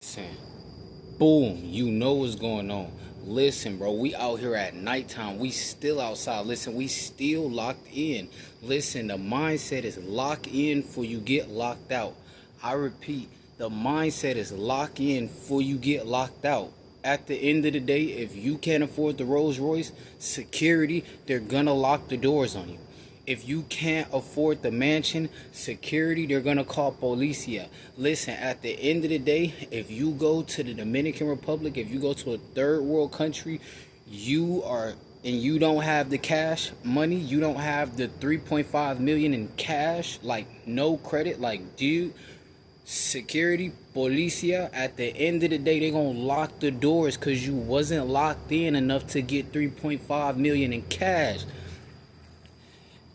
Listen, boom, you know what's going on. Listen, bro, we out here at nighttime. We still outside. Listen, we still locked in. Listen, the mindset is lock in for you get locked out. I repeat, the mindset is lock in for you get locked out. At the end of the day, if you can't afford the Rolls Royce, security, they're gonna lock the doors on you. If you can't afford the mansion, security, they're gonna call policia. Listen, at the end of the day, if you go to the Dominican Republic, if you go to a third world country, you don't have the cash money, you don't have the 3.5 million in cash, like no credit, like dude, security, policia, at the end of the day, they're gonna lock the doors because you wasn't locked in enough to get 3.5 million in cash.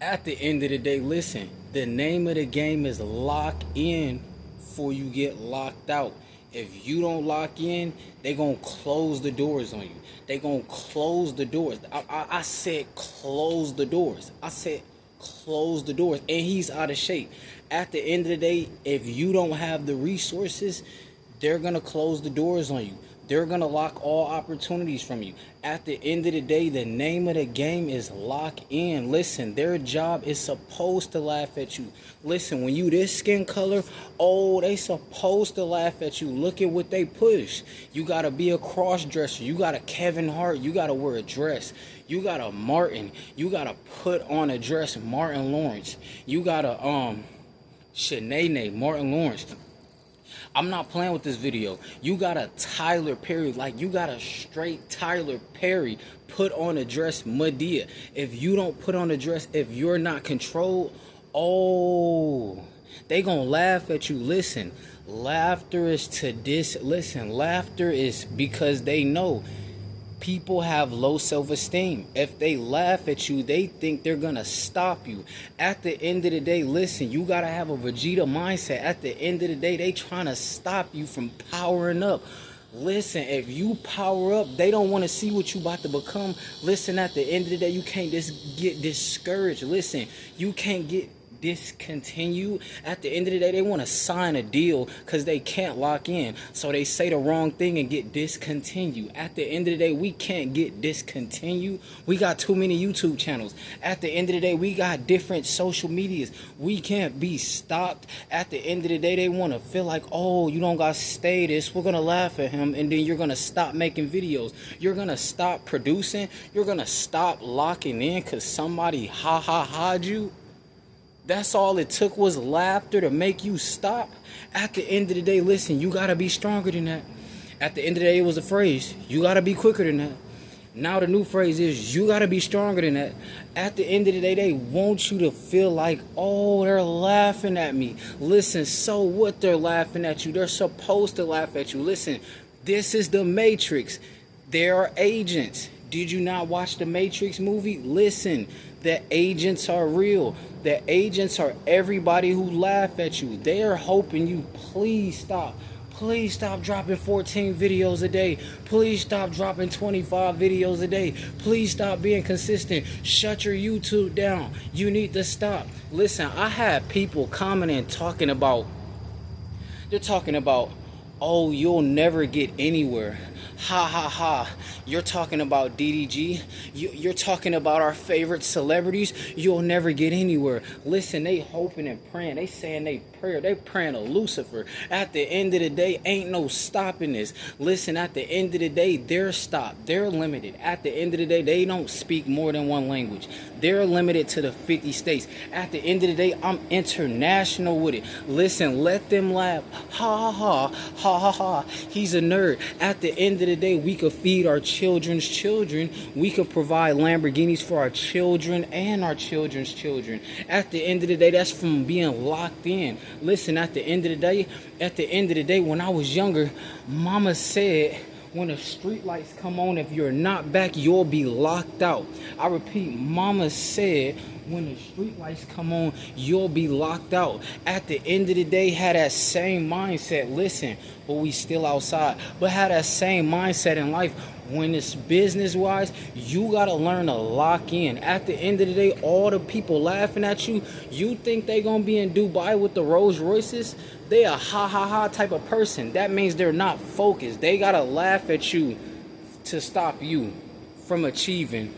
At the end of the day, listen, the name of the game is lock in before you get locked out. If you don't lock in, they gonna close the doors on you. They gonna close the doors. I said close the doors. I said close the doors. And he's out of shape. At the end of the day, if you don't have the resources, they're gonna close the doors on you. They're gonna lock all opportunities from you. At the end of the day, the name of the game is lock in. Listen, their job is supposed to laugh at you. Listen, when you this skin color, oh, they supposed to laugh at you. Look at what they push. You gotta be a cross dresser. You got a Kevin Hart. You gotta wear a dress. You got a Martin. You gotta put on a dress. Martin Lawrence. You got a Shanae Martin Lawrence. I'm not playing with this video. You got a Tyler Perry, like you got a straight Tyler Perry put on a dress, Madea. If you don't put on a dress, if you're not controlled, oh, they gonna laugh at you. Listen, laughter is to this. Listen, laughter is because they know people have low self-esteem. If they laugh at you, they think they're gonna stop you. At the end of the day, listen, you gotta have a Vegeta mindset. At the end of the day, they trying to stop you from powering up. Listen, if you power up, they don't want to see what you about to become. Listen, at the end of the day, you can't just get discouraged. Listen, you can't get discontinue. At the end of the day, they want to sign a deal because they can't lock in, so they say the wrong thing and get discontinued. At the end of the day, we can't get discontinued. We got too many YouTube channels. At the end of the day, we got different social medias. We can't be stopped. At the end of the day, they want to feel like, oh, you don't got to stay this, we're gonna laugh at him, and then you're gonna stop making videos, you're gonna stop producing, you're gonna stop locking in because somebody ha'd you. That's all it took was laughter to make you stop. At the end of the day, listen, you gotta be stronger than that. At the end of the day, it was a phrase. You gotta be quicker than that. Now the new phrase is you gotta be stronger than that. At the end of the day, they want you to feel like, oh, they're laughing at me. Listen, so what? They're laughing at you. They're supposed to laugh at you. Listen, this is the Matrix. There are agents. Did you not watch the Matrix movie? Listen, the agents are real. The agents are everybody who laugh at you. They are hoping you please stop. Please stop dropping 14 videos a day. Please stop dropping 25 videos a day. Please stop being consistent. Shut your YouTube down. You need to stop. Listen, I had people commenting they're talking about, oh, you'll never get anywhere. Ha ha ha. You're talking about DDG. You're talking about our favorite celebrities. You'll never get anywhere. Listen, they hoping and praying. They saying they prayer. They praying to Lucifer. At the end of the day, ain't no stopping this. Listen, at the end of the day, they're stopped. They're limited. At the end of the day, they don't speak more than one language. They're limited to the 50 states. At the end of the day, I'm international with it. Listen, let them laugh. Ha ha ha. Ha ha ha. He's a nerd. At the end of the day, we could feed our children's children. We could provide Lamborghinis for our children and our children's children. At the end of the day, that's from being locked in. Listen, at the end of the day, when I was younger, mama said, when the street lights come on, if you're not back, you'll be locked out. I repeat, mama said, when the street lights come on, you'll be locked out. At the end of the day, have that same mindset. Listen, but we still outside. But have that same mindset in life. When it's business-wise, you got to learn to lock in. At the end of the day, all the people laughing at you, you think they going to be in Dubai with the Rolls Royces? They a ha-ha-ha type of person. That means they're not focused. They got to laugh at you to stop you from achieving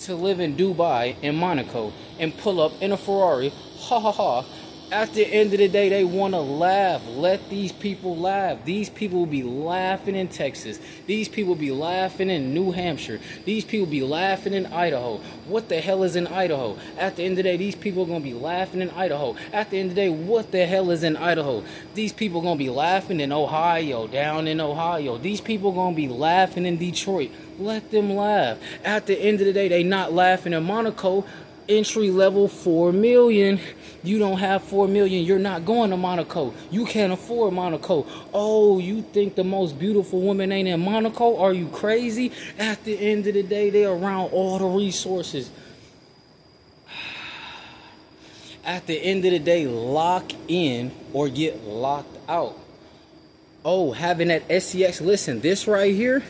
to live in Dubai and Monaco and pull up in a Ferrari. Ha-ha-ha. At the end of the day, they want to laugh. Let these people laugh. These people will be laughing in Texas. These people will be laughing in New Hampshire. These people will be laughing in Idaho. What the hell is in Idaho? At the end of the day, these people are going to be laughing in Idaho. At the end of the day, what the hell is in Idaho? These people are going to be laughing in Ohio, down in Ohio. These people are going to be laughing in Detroit. Let them laugh. At the end of the day, they not laughing in Monaco. Entry level 4 million. You don't have 4 million, you're not going to Monaco. You can't afford Monaco. Oh, you think the most beautiful woman ain't in Monaco? Are you crazy? At the end of the day, they're around all the resources. At the end of the day, lock in or get locked out. Oh, having that SCX, listen, this right here,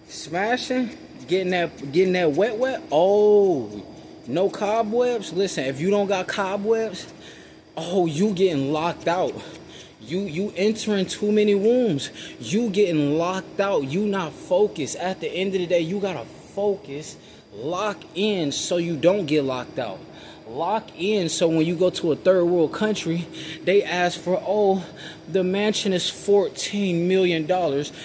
smashing, getting that wet. Oh, no cobwebs. Listen, if you don't got cobwebs, oh, you getting locked out. You entering too many wombs. You getting locked out. You not focused. At the end of the day, you gotta focus, lock in so you don't get locked out. Lock in so when you go to a third world country, they ask for, oh, the mansion is $14 million.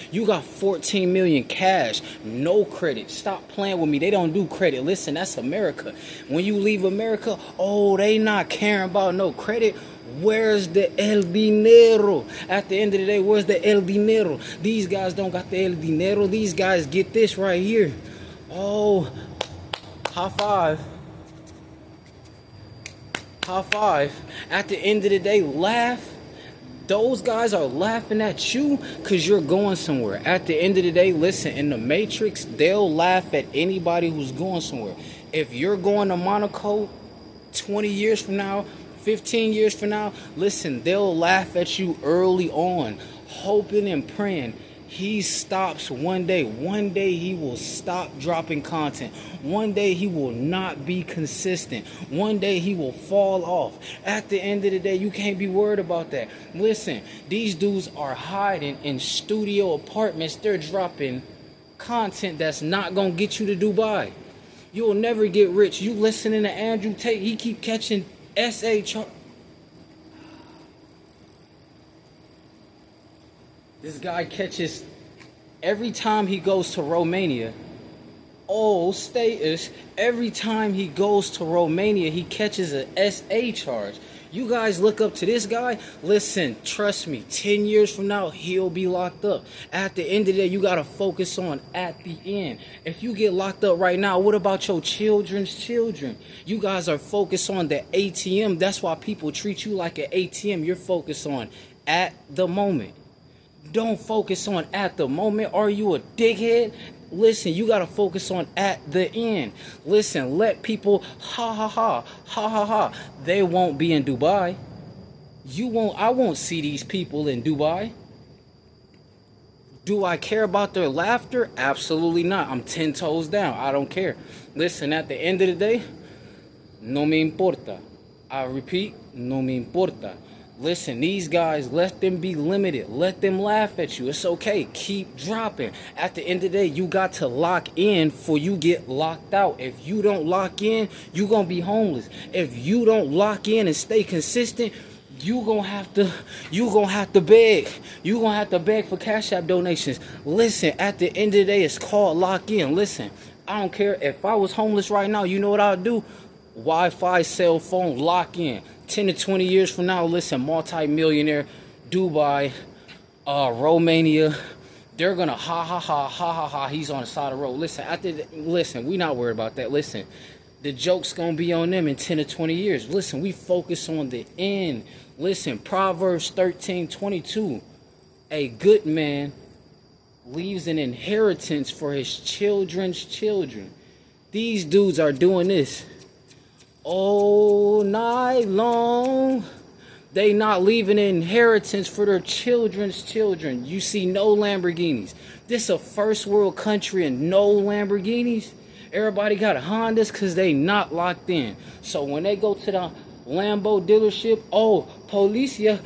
You got 14 million cash, no credit. Stop playing with me. They don't do credit. Listen, that's America. When you leave America, oh, they not caring about no credit. Where's the el dinero? At the end of the day, where's the el dinero? These guys don't got the el dinero. These guys get this right here. Oh, high five. High five. At the end of the day, laugh. Those guys are laughing at you because you're going somewhere. At the end of the day, listen, in the Matrix, they'll laugh at anybody who's going somewhere. If you're going to Monaco 20 years from now, 15 years from now, listen, they'll laugh at you early on, hoping and praying he stops one day. One day he will stop dropping content. One day he will not be consistent. One day he will fall off. At the end of the day, you can't be worried about that. Listen, these dudes are hiding in studio apartments. They're dropping content that's not going to get you to Dubai. You'll never get rich. You listening to Andrew Tate, he keep catching SH. This guy catches, every time he goes to Romania, oh, status, every time he goes to Romania, he catches a SA charge. You guys look up to this guy. Listen, trust me, 10 years from now, he'll be locked up. At the end of the day, you got to focus on at the end. If you get locked up right now, what about your children's children? You guys are focused on the ATM. That's why people treat you like an ATM. You're focused on at the moment. Don't focus on at the moment. Are you a dickhead? Listen, you got to focus on at the end. Listen, let people ha. They won't be in Dubai. I won't see these people in Dubai. Do I care about their laughter? Absolutely not. I'm 10 toes down. I don't care. Listen, at the end of the day, no me importa. I repeat, no me importa. Listen, these guys, let them be limited. Let them laugh at you. It's okay. Keep dropping. At the end of the day, you got to lock in for you get locked out. If you don't lock in, you're going to be homeless. If you don't lock in and stay consistent, you're going to have to beg. You're going to have to beg for Cash App donations. Listen, at the end of the day, it's called lock in. Listen, I don't care. If I was homeless right now, you know what I would do? Wi-Fi, cell phone, lock in. 10 to 20 years from now, listen, multi-millionaire, Dubai, Romania, they're gonna ha, he's on the side of the road. Listen, we not worried about that. Listen, the joke's gonna be on them in 10 to 20 years. Listen, we focus on the end. Listen, Proverbs 13:22, a good man leaves an inheritance for his children's children. These dudes are doing this. all night long. They not leaving an inheritance for their children's children. You see no Lamborghinis. This a first world country and no Lamborghinis. Everybody got a Hondas because they not locked in. So when they go to the Lambo dealership, oh, policia,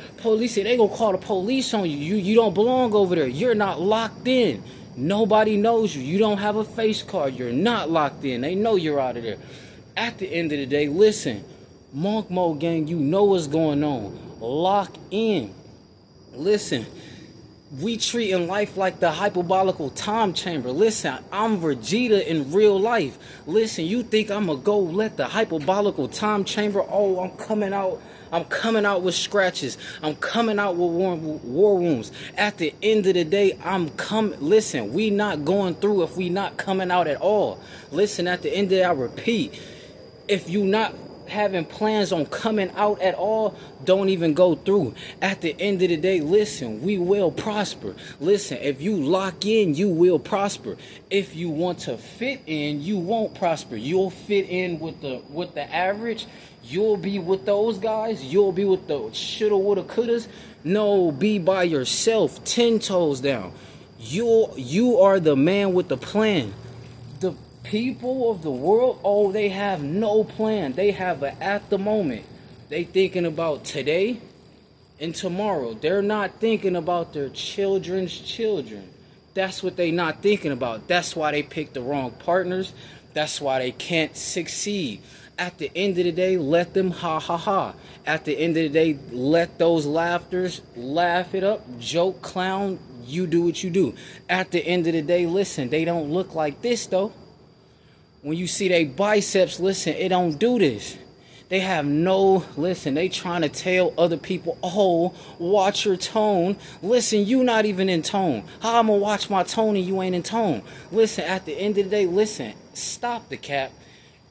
they gonna call the police on you. You don't belong over there. You're not locked in. Nobody knows you. You don't have a face card. You're not locked in. They know you're out of there. At the end of the day, listen, Monk Mode gang, you know what's going on. Lock in. Listen, we treating life like the hyperbolical time chamber. Listen, I'm Vegeta in real life. Listen, you think I'm gonna go let the hyperbolical time chamber, oh, I'm coming out with scratches. I'm coming out with war wounds. At the end of the day, listen, we not going through if we not coming out at all. Listen, at the end of the day, I repeat, if you not having plans on coming out at all, don't even go through. At the end of the day, listen, we will prosper. Listen, if you lock in, you will prosper. If you want to fit in, you won't prosper. You'll fit in with the average. You'll be with those guys. You'll be with the shoulda, woulda, couldas. No, be by yourself, 10 toes down. You are the man with the plan. The people of the world, oh, they have no plan. They have a at the moment. They thinking about today and tomorrow. They're not thinking about their children's children. That's what they not thinking about. That's why they picked the wrong partners. That's why they can't succeed. At the end of the day, let them ha ha ha. At the end of the day, let those laughters laugh it up, joke, clown, you do what you do. At the end of the day, listen, they don't look like this though. When you see they biceps, listen, it don't do this. They have listen, they trying to tell other people, oh, watch your tone. Listen, you not even in tone. How I'm gonna watch my tone and you ain't in tone? Listen, at the end of the day, listen, stop the cap.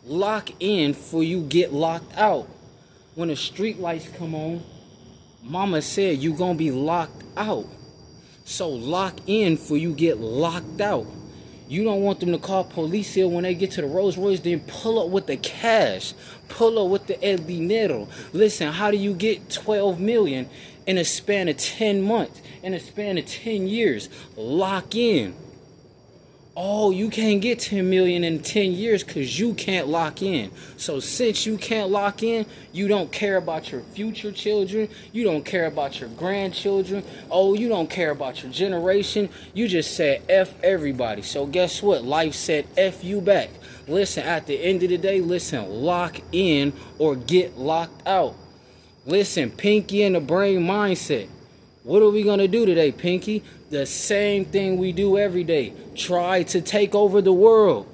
Lock in for you get locked out. When the street lights come on, mama said you gonna be locked out. So lock in for you get locked out. You don't want them to call police here when they get to the Rolls Royce, then pull up with the cash. Pull up with the El Dinero. Listen, how do you get 12 million in a span of 10 months? In a span of 10 years? Lock in. Oh, you can't get 10 million in 10 years because you can't lock in. So since you can't lock in, you don't care about your future children. You don't care about your grandchildren. Oh, you don't care about your generation. You just said F everybody. So guess what? Life said F you back. Listen, at the end of the day, listen, lock in or get locked out. Listen, Pinky and the Brain Mindset. What are we going to do today, Pinky? The same thing we do every day. Try to take over the world.